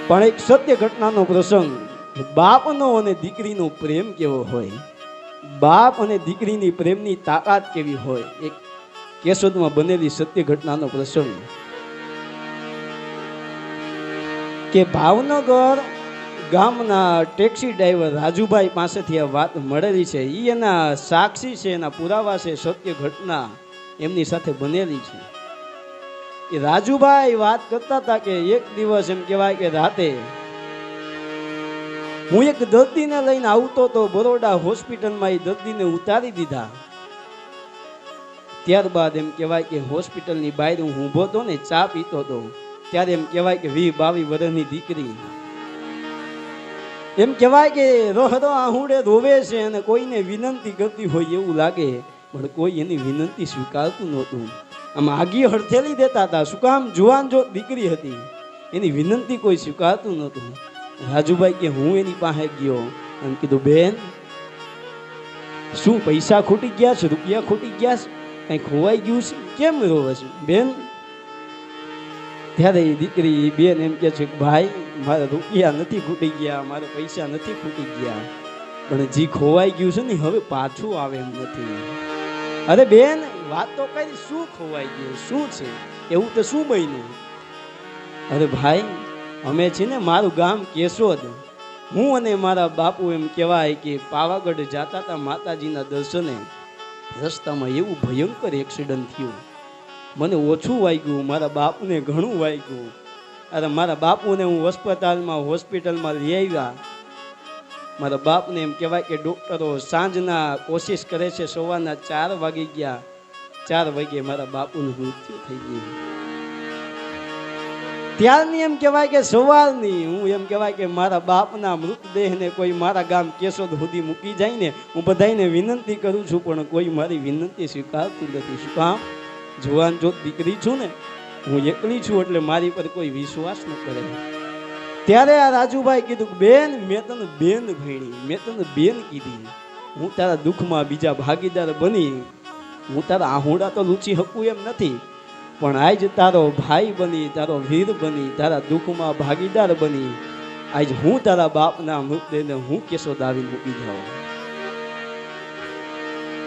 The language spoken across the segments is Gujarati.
પણ એક સત્ય ઘટનાનો પ્રસંગ, બાપનો અને દીકરીનો પ્રેમ કેવો હોય, બાપ અને દીકરીની પ્રેમની તાકાત કેવી હોય, એક કેશોદમાં બનેલી સત્ય ઘટનાનો પ્રસંગ કે ભાવનગર ગામના ટેક્સી ડ્રાઈવર રાજુભાઈ પાસેથી આ વાત મળેલી છે. એ એના સાક્ષી છે, એના પુરાવા છે, સત્ય ઘટના એમની સાથે બનેલી છે. એ રાજુભાઈ વાત કરતા હતા કે એક દિવસ એમ કહેવાય કે રાતે હું એક દર્દીને લઈને આવતો તો બરોડા હોસ્પિટલમાં. એ દર્દીને ઉતારી દીધા. ત્યારબાદ એમ કહેવાય કે હોસ્પિટલની બહાર હું ઊભો હતો ને, ચા પીતો હતો. ત્યારે એમ કહેવાય કે 22 વર્ષની દીકરી એમ કહેવાય કે રોહરો આહુડે રોવે છે અને કોઈને વિનંતી કરતી હોય એવું લાગે, પણ કોઈ એની વિનંતી સ્વીકારતું નહોતું. આમ આગી હડથેલી દેતા હતા. શું કામ? જુવાન જો દીકરી હતી, એની વિનંતી કોઈ સ્વીકારતું નહોતું. રાજુભાઈ કે હું એની પાસે ગયો અને કીધું, બેન શું પૈસા ખૂટી ગયા છે, રૂપિયા ખૂટી ગયા છે, કઈ ખોવાઈ ગયું છે, કેમ રોવે છે બેન? ત્યારે એ દીકરી બેન એમ કે છે કે ભાઈ મારા રૂપિયા નથી ખૂટી ગયા, મારા પૈસા નથી ખૂટી ગયા, પણ જે ખોવાઈ ગયું છે ને હવે પાછું આવે એમ નથી. અરે બેન વાત તો કઈ, શું ખોવાઈ ગયું, શું છે એવું, તો શું બન્યું? અરે ભાઈ અમે છે ને, મારું ગામ કેશોદ, હું અને મારા બાપુ એમ કહેવાય કે પાવાગઢ જતા હતા માતાજીના દર્શને. રસ્તામાં એવું ભયંકર એક્સિડન્ટ થયું. મને ઓછું વાગ્યું, મારા બાપુને ઘણું વાગ્યું. અરે મારા બાપુને હું હોસ્પિટલમાં લઈ આવ્યા. મારા બાપને એમ કહેવાય કે ડૉક્ટરો સાંજના કોશિશ કરે છે, સવારના 4 વાગી ગયા. 4 વાગે મારા બાપુનું મૃત્યુ થઈ ગયું. ત્યારની એમ કહેવાય કે સવારની હું એમ કહેવાય કે મારા બાપના મૃતદેહને કોઈ મારા ગામ કેશોદ સુધી મૂકી જાય ને, હું બધાને વિનંતી કરું છું, પણ કોઈ મારી વિનંતી સ્વીકારતું નથી. શું કામ? જુવાન જો દીકરી છું ને, હું એકલી છું, એટલે મારી પર કોઈ વિશ્વાસ ન કરે. ત્યારે આ રાજુભાઈ કીધું કે બેન મેં તને બેન ભણી, મેં તને બેન કીધી, હું તારા દુઃખમાં બીજા ભાગીદાર બની, હું તારા આહુડા તો લૂછી શકું એમ નથી, પણ આજ તારો ભાઈ બની, તારો વીર બની, તારા દુઃખમાં ભાગીદાર બની, આજ હું તારા બાપના મૃતદેહને હું કેશોદ આવીને મૂકી જાઉં.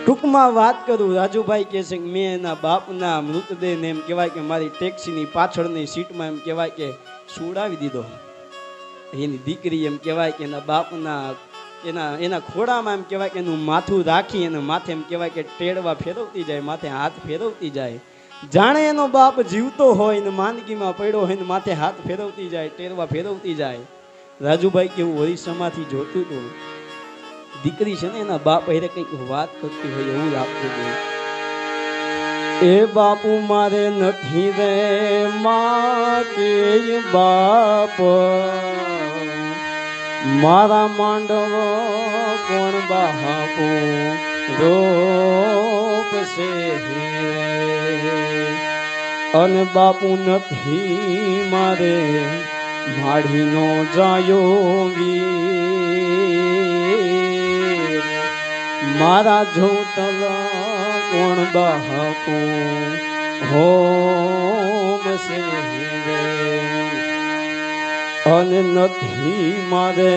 ટૂંકમાં વાત કરું, રાજુભાઈ કહે છે કે મેં એના બાપના મૃતદેહને એમ કહેવાય કે મારી ટેક્સીની પાછળની સીટમાં એમ કહેવાય કે સુડાવી દીધો. એની દીકરી એમ કહેવાય કે એના બાપના એના ખોડામાં એમ કહેવાય કે એનું માથું રાખી અને માથે એમ કહેવાય કે ટેડવા ફેરવતી જાય, માથે હાથ ફેરવતી જાય, જાણે એનો બાપ જીવતો હોય ને માંદગીમાં પડ્યો હોય ને માથે હાથ ફેરવતી જાય, ટેરવા ફેરવતી જાય. રાજુભાઈ કેવું ઓરિસ્સામાંથી જોતું હતું. દીકરી છે ને એના બાપ હારે કંઈક વાત કરતી હોય એવું લાગતું હતું. એ બાપુ મારે નથી રે માં કે બાપ, મારા માંડવો કોણ બાપુ રોપ છે, અને બાપુ નથી મારે માડીનો જાયો વીર, મારા જોતલ કોણ બાપુ હોમ છે, અને નથી મારે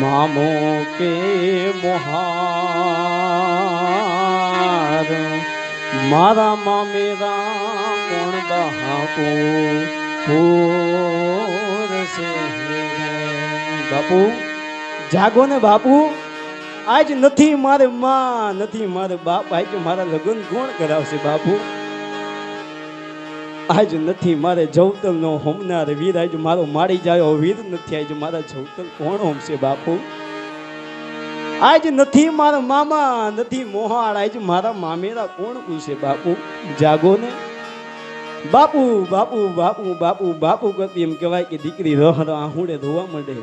મામો કે મોહાર, મારા મામેરા કોણ બાપુ બાપુ જાગો ને બાપુ, આજ નથી મારે માં, નથી મારે બાપ, આજ મારા લગ્ન કોણ કરાવશે બાપુ? આજ નથી મારે જવતલ નો હોમનાર વીર, આજ મારો મારી જાય વીર નથી, આજ મારા જવતલ કોણ હોમશે બાપુ? આજ નથી મારા મામા, નથી મોહાળ, આજ મારા મામેરા કોણ પૂછે બાપુ? જાગો ને બાપુ, બાપુ બાપુ બાપુ બાપુ કરતી એમ કહેવાય કે દીકરી રહર આહુડે ધોવા માંડે.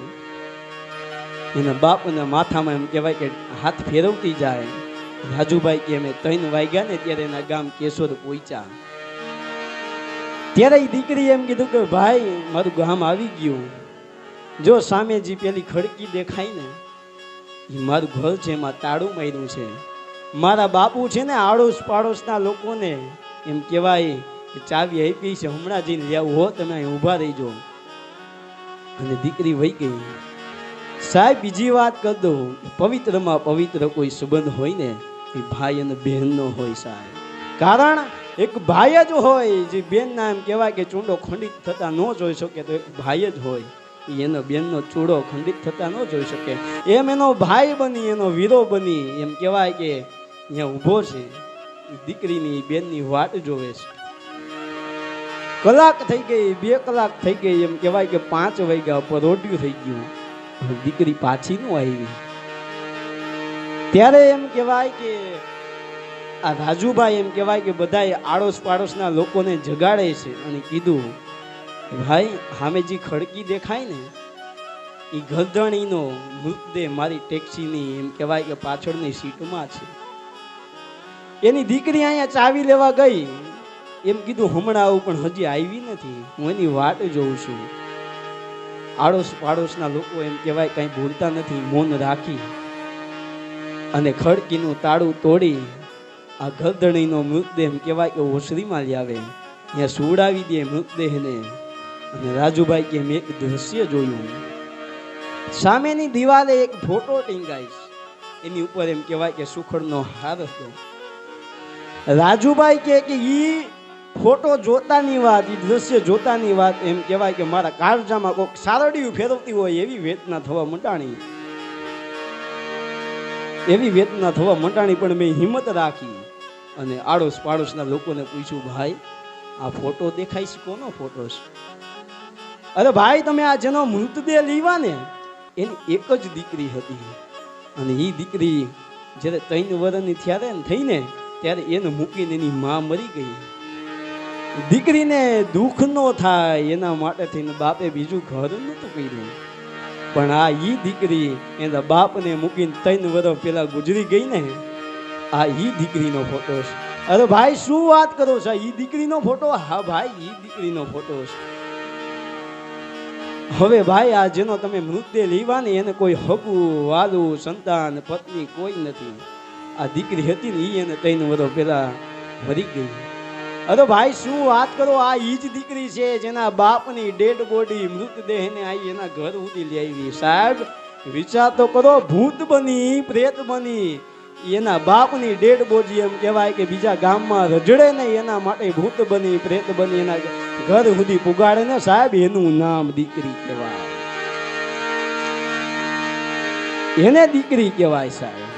એના બાપના માથામાં એમ કહેવાય કે હાથ ફેરવતી જાય. રાજુભાઈ કે અમે 3 વાગ્યા ને ત્યારે એના ગામ કેશોદ પહોંચ્યા. ત્યારે એ દીકરી એમ કીધું કે ભાઈ મારું ગામ આવી ગયું, જો સામે જે પેલી ખડકી દેખાય ને એ મારું ઘર છે, એમાં તાળું માર્યું છે. મારા બાપુ છે ને આડોશ પાડોશના લોકોને એમ કહેવાય ચાવી આપી છે, હમણાં જઈને લેવું હો, તમે અહીં ઊભા રહીજો. અને દીકરી વહી ગઈ. સાહેબ બીજી વાત કરી દઉં, પવિત્રમાં પવિત્ર કોઈ સંબંધ હોય ને એ ભાઈ અને બહેનનો હોય સાહેબ. કારણ એક ભાઈ જ હોય જે બેનના એમ કહેવાય કે ચૂંડો ખંડિત થતા ન જોઈ શકે, તો એક ભાઈ જ હોય એનો બેનનો ચૂડો ખંડિત થતા ન જોઈ શકે. એમ એનો ભાઈ બની, એનો વીરો બની, એમ કહેવાય કે અહીંયા ઊભો છે, દીકરીની બેનની વાટ જોવે છે. કલાક થઈ ગઈ, 2 કલાક થઈ ગઈ, એમ કહેવાય કે 5 વાગ્યા પરોઢિયું થઈ ગયું, દીકરી પાછી ન આવી. ત્યારે એમ કહેવાય કે આ રાજુભાઈ એમ કહેવાય કે બધા આડોશ પાડોશના લોકોને જગાડે છે અને કીધું, ભાઈ સામે જે ખડકી દેખાય ને એ ગધણીનો મૃતદેહ મારી ટેક્સીની એમ કહેવાય કે પાછળની સીટમાં છે. એની દીકરી અહીંયા ચાવી લેવા ગઈ, એમ કીધું હમણાં આવું, પણ હજી આવી નથી, હું એની વાટ જોઉં છું. આડોશ પાડોશના લોકો એમ કહેવાય કંઈ બોલતા નથી, મૌન રાખી અને ખડકીનું તાળું તોડી આ ગધણીનો મૃતદેહ એમ કહેવાય કે ઓસરીમાં લાવે, ત્યાં સુવડાવી દે મૃતદેહને. અને રાજુભાઈ કે મેં એક દ્રશ્ય જોયું, સામેની દિવાલે એક ફોટો ટીંગાય છે, એની ઉપર એમ કહેવાય કે સુખડનો હાર હતો. રાજુભાઈ કે ઈ ફોટો જોતાની વાત, ઈ દ્રશ્ય જોતાની વાત એમ કહેવાય કે મારા કાળજામાં કોઈક સારડિયું ફેરવતી હોય એવી વેદના થવા મંડાણી, એવી વેદના થવા મંડાણી. પણ મેં હિંમત રાખી અને આડોશ પાડોશના લોકોને પૂછ્યું, ભાઈ આ ફોટો દેખાય છે, કોનો ફોટો છે? અરે ભાઈ તમે આ જેનો મૃતદેહ લીવા ને એની એક જ દીકરી હતી, અને એ દીકરી જ્યારે 3 વર્ષની થઈને ત્યારે એને મૂકીને એની માં મરી ગઈ. દીકરીને દુઃખ ન થાય એના માટે થઈને બાપે બીજું ઘર નહોતું કર્યું, પણ આ ઈ દીકરી એના બાપને મૂકીને 3 વર્ષ પહેલા ગુજરી ગઈ ને, આ ઈ દીકરીનો ફોટો છે. અરે ભાઈ શું વાત કરો છો, ઈ દીકરીનો ફોટો? હા ભાઈ ઈ દીકરીનો ફોટો છે. હવે ભાઈ આ જેનો તમે મૃતદેહ લીવા ને એને કોઈ હગું વાલું સંતાન પત્ની કોઈ નથી. આ દીકરી હતી ને ઈ એને 3 વર્ષ પહેલા મરી ગઈ. અરે ભાઈ શું વાત કરો, આ ઈ જ દીકરી છે જેના બાપની ડેડ બોડી મૃતદેહને આવી એના ઘર સુધી લઈ આવી. સાહેબ વિચાર તો કરો, ભૂત બની પ્રેત બની એના બાપની ડેડ બોડી એમ કહેવાય કે બીજા ગામમાં રજડે નહીં એના માટે ભૂત બની પ્રેત બની એના ઘર સુધી પુગાડે ને સાહેબ, એનું નામ દીકરી કહેવાય, એને દીકરી કહેવાય સાહેબ.